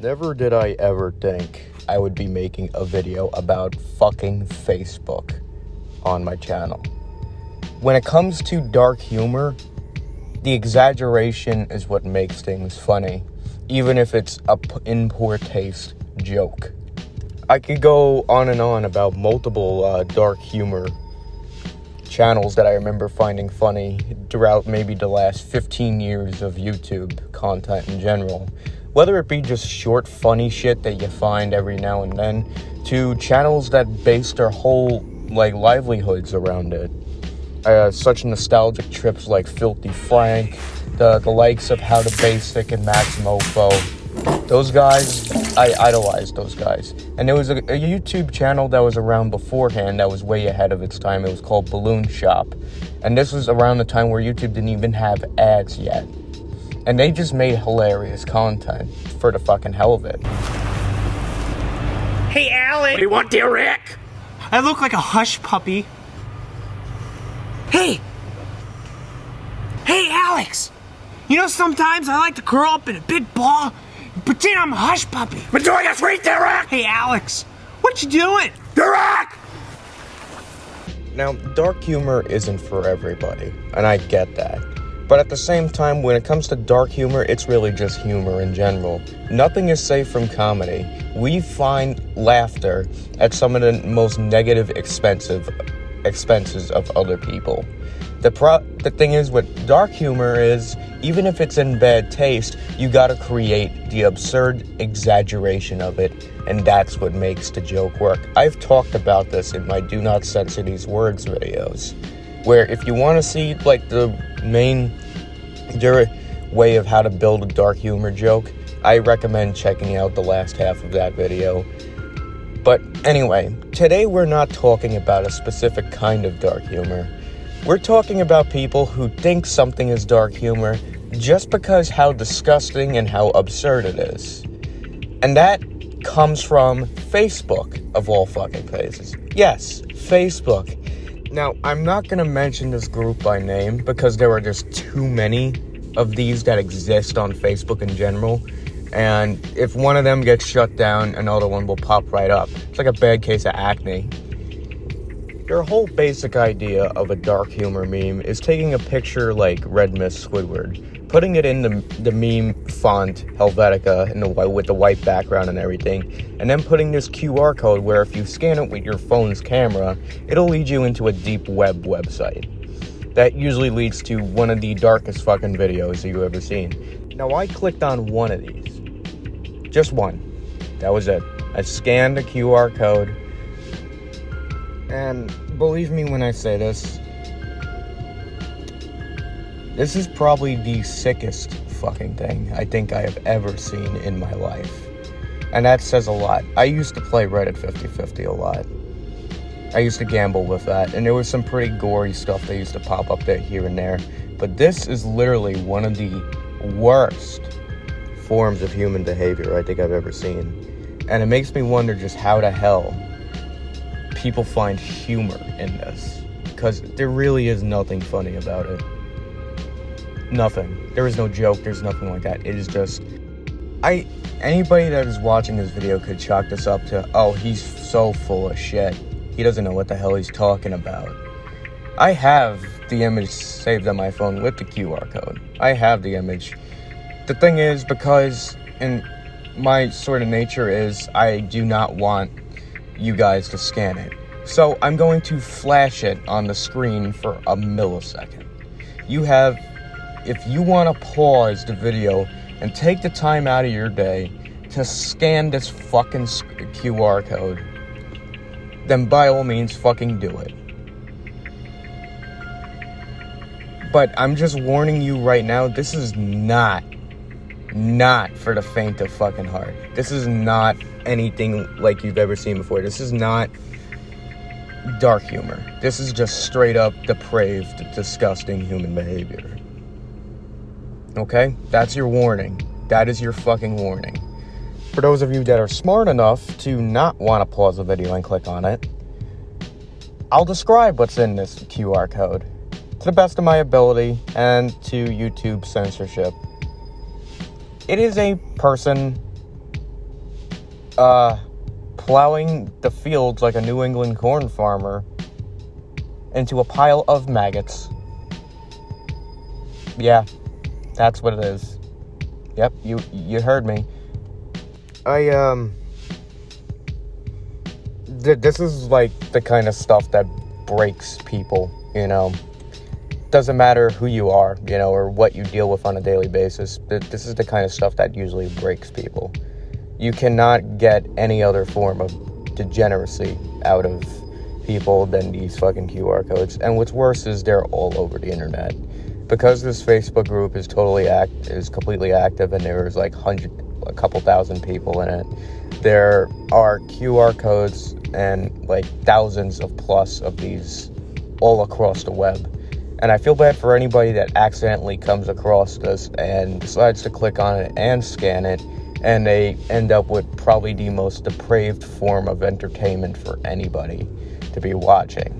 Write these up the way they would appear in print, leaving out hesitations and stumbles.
Never did I ever think I would be making a video about fucking Facebook on my channel. When it comes to dark humor, the exaggeration is what makes things funny, even if it's in poor taste joke. I could go on and on about multiple dark humor channels that I remember finding funny throughout maybe the last 15 years of YouTube content in general. Whether it be just short, funny shit that you find every now and then, to channels that base their whole, livelihoods around it. Such nostalgic trips like Filthy Frank, the likes of How to Basic and Maximofo. Those guys, I idolized those guys. And there was a YouTube channel that was around beforehand that was way ahead of its time. It was called Balloon Shop. And this was around the time where YouTube didn't even have ads yet. And they just made hilarious content for the fucking hell of it. Hey, Alex! What do you want, dear Rick? I look like a hush puppy. Hey! Hey, Alex! You know, sometimes I like to curl up in a big ball and pretend I'm a hush puppy. Been doing a sweet, dear Rick! Hey, Alex! What you doing? Dear Rick! Now, dark humor isn't for everybody, and I get that. But at the same time, when it comes to dark humor, it's really just humor in general. Nothing is safe from comedy. We find laughter at some of the most negative expenses of other people. The thing is with dark humor is, even if it's in bad taste, you gotta create the absurd exaggeration of it, and that's what makes the joke work. I've talked about this in my Do Not Censor These Words videos, where if you want to see the main way of how to build a dark humor joke, I recommend checking out the last half of that video. But anyway, today we're not talking about a specific kind of dark humor. We're talking about people who think something is dark humor just because how disgusting and how absurd it is. And that comes from Facebook, of all fucking places. Yes, Facebook. Now, I'm not going to mention this group by name because there are just too many of these that exist on Facebook in general. And if one of them gets shut down, another one will pop right up. It's like a bad case of acne. Their whole basic idea of a dark humor meme is taking a picture like Red Mist Squidward, putting it in the meme font Helvetica with the white background and everything, and then putting this QR code where if you scan it with your phone's camera, it'll lead you into a deep web website. That usually leads to one of the darkest fucking videos you've ever seen. Now, I clicked on one of these. Just one. That was it. I scanned the QR code. And believe me when I say this, this is probably the sickest fucking thing I think I have ever seen in my life. And that says a lot. I used to play Reddit 50/50 a lot. I used to gamble with that, and there was some pretty gory stuff that used to pop up there here and there. But this is literally one of the worst forms of human behavior I think I've ever seen. And it makes me wonder just how the hell people find humor in this. Because there really is nothing funny about it. Nothing. There is no joke, there's nothing like that. It is just... Anybody that is watching this video could chalk this up to, oh, he's so full of shit. He doesn't know what the hell he's talking about. I have the image saved on my phone with the QR code. I have the image. The thing is, because in my sort of nature is, I do not want you guys to scan it. So I'm going to flash it on the screen for a millisecond. If you want to pause the video and take the time out of your day to scan this fucking QR code, then by all means fucking do it. But I'm just warning you right now, this is not for the faint of fucking heart. This is not anything like you've ever seen before. This is not dark humor. This is just straight up depraved, disgusting human behavior. Okay? That's your warning. That is your fucking warning. For those of you that are smart enough to not want to pause the video and click on it, I'll describe what's in this QR code to the best of my ability and to YouTube censorship. It is a person plowing the fields like a New England corn farmer into a pile of maggots. Yeah, that's what it is. Yep, you heard me. This is like the kind of stuff that breaks people, you know. Doesn't matter who you are, you know, or what you deal with on a daily basis. This is the kind of stuff that usually breaks people. You cannot get any other form of degeneracy out of people than these fucking QR codes. And what's worse is they're all over the internet. Because this Facebook group is completely active, and there's like a couple thousand people in it, there are QR codes and like thousands of plus of these all across the web. And I feel bad for anybody that accidentally comes across this and decides to click on it and scan it, and they end up with probably the most depraved form of entertainment for anybody to be watching.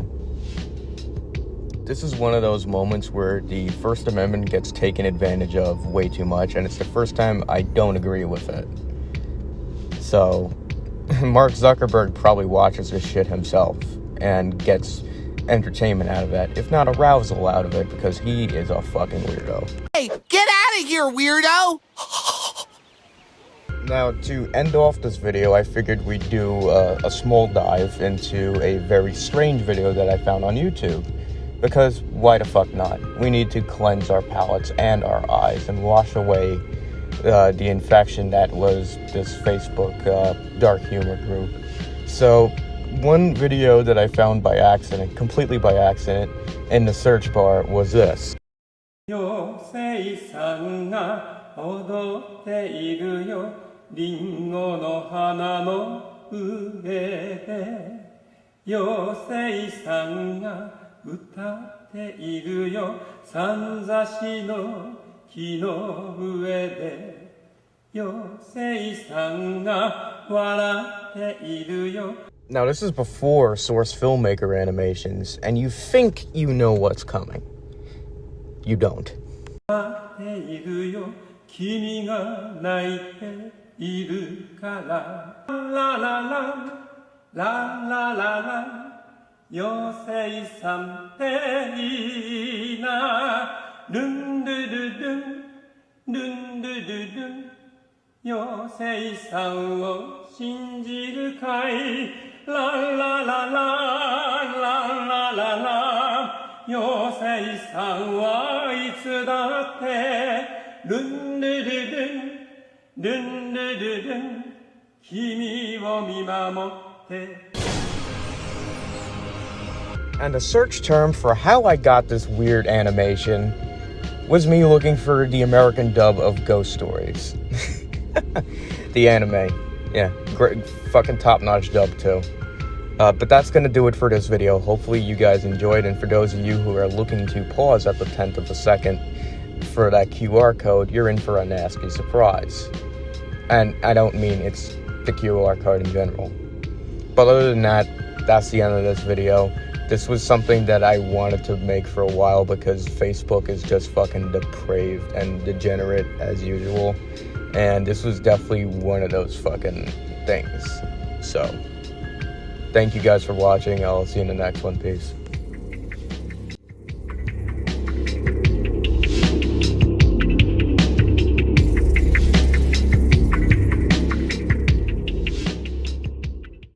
This is one of those moments where the First Amendment gets taken advantage of way too much, and it's the first time I don't agree with it. So, Mark Zuckerberg probably watches this shit himself and gets entertainment out of it, if not arousal out of it, because he is a fucking weirdo. Hey, get out of here, weirdo! Now, to end off this video, I figured we'd do a small dive into a very strange video that I found on YouTube. Because why the fuck not? We need to cleanse our palates and our eyes and wash away the infection that was this Facebook dark humor group. So, one video that I found by accident, completely by accident, in the search bar was this. 妖精さんが踊っているよリンゴの花の上で妖精さんが歌っているよ三座子の木の上で妖精さんが笑っているよ Now, this is before Source Filmmaker animations, and you think you know what's coming. You don't. ているよ君が泣いているからラララララララ妖精さんっていいなルンルルルンルンルルルン妖精さんを信じるかいララララララララ妖精さんはいつだってルンルルルンルンルルルン君を見守って And the search term for how I got this weird animation was me looking for the American dub of Ghost Stories. The anime. Yeah, great, fucking top-notch dub too. But that's gonna do it for this video. Hopefully you guys enjoyed, and for those of you who are looking to pause at the 10th of a second for that QR code, you're in for a nasty surprise. And I don't mean it's the QR code in general. But other than that, that's the end of this video. This was something that I wanted to make for a while because Facebook is just fucking depraved and degenerate as usual. And this was definitely one of those fucking things. So, thank you guys for watching. I'll see you in the next one. Peace.